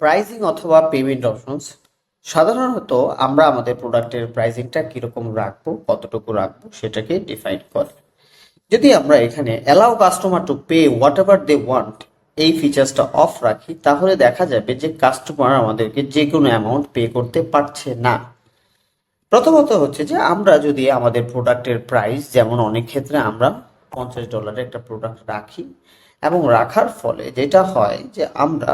Pricing অথবা payment options সাধারণত আমরা আমাদের প্রোডাক্টের প্রাইসিংটা কিরকম রাখবো, কতটুকু রাখবো সেটাকে ডিফাইন করে। যদি আমরা এখানে allow customer to pay whatever they want এই ফিচার্সটা অফ রাখি, তাহলে দেখা যাবে যে কাস্টমার আমাদেরকে যে কোনো অ্যামাউন্ট পে করতে পারছে না। প্রথমত হচ্ছে যে আমরা যদি আমাদের প্রোডাক্টের প্রাইস, যেমন অনেক ক্ষেত্রে আমরা $50 একটা প্রোডাক্ট রাখি এবং রাখার ফলে যেটা হয় যে আমরা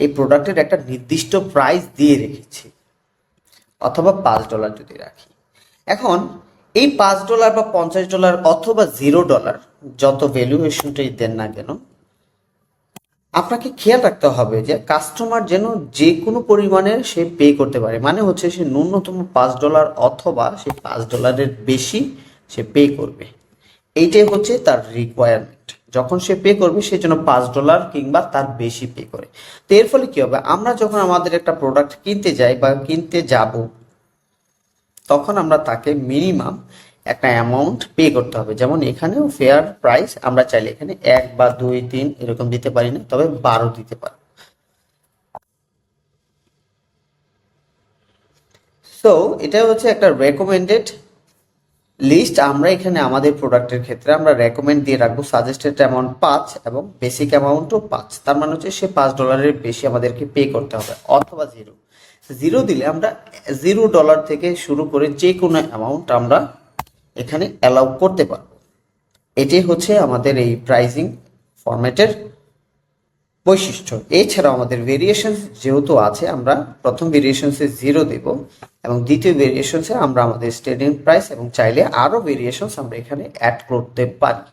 এই প্রোডাক্টের একটা নির্দিষ্ট প্রাইস দিয়ে রেখেছি, অথবা $5 যদি রাখি। এখন এই $5 বা $50 অথবা $0 যত ভ্যালুয়েশনটাই দেন না কেন, আপনাকে খেয়াল রাখতে হবে যে কাস্টমার যেন যে কোনো পরিমাণের সে পে করতে পারে। মানে হচ্ছে সে ন্যূনতম $5 অথবা সে $5 বেশি সে পে করবে, এইটাই হচ্ছে তার রিকোয়ারমেন্ট। যখন সে পে করবে সে যেন $5 কিংবা তার বেশি পে করে। তো এর ফলে কি হবে, আমরা যখন আমাদের একটা প্রোডাক্ট কিনতে যাই বা কিনতে যাব, তখন আমরা তাকে মিনিমাম একটা অ্যামাউন্ট পে করতে হবে। যেমন এখানেও ফেয়ার প্রাইস আমরা চাইলে এখানে 1 বা 2 3 এরকম দিতে পারি না, তবে 12 দিতে পারি। সো এটা হচ্ছে একটা রেকমেন্ডেড লিস্ট। আমরা এখানে আমাদের প্রোডাক্টের ক্ষেত্রে আমরা রেকমেন্ড দিয়ে রাখবো সাজেস্টেড অ্যামাউন্ট 5 এবং বেসিক অ্যামাউন্টও 5। তার মানে হচ্ছে সে $5 বেশি আমাদেরকে পে করতে হবে, অথবা 0 দিলে আমরা $0 থেকে শুরু করে যে কোনো অ্যামাউন্ট আমরা এখানে অ্যালাউ করতে পারবো। এটি হচ্ছে আমাদের এই প্রাইজিং ফরম্যাটের বৈশিষ্ট্য। এছাড়াও আমাদের ভেরিয়েশনস যেহেতু আছে, আমরা প্রথম ভেরিয়েশনসে 0 দেব এবং দ্বিতীয় ভেরিয়েশনসে আমরা আমাদের স্টেডিয়াম প্রাইস এবং চাইলে আরও ভেরিয়েশনস আমরা এখানে অ্যাড করতে পারি।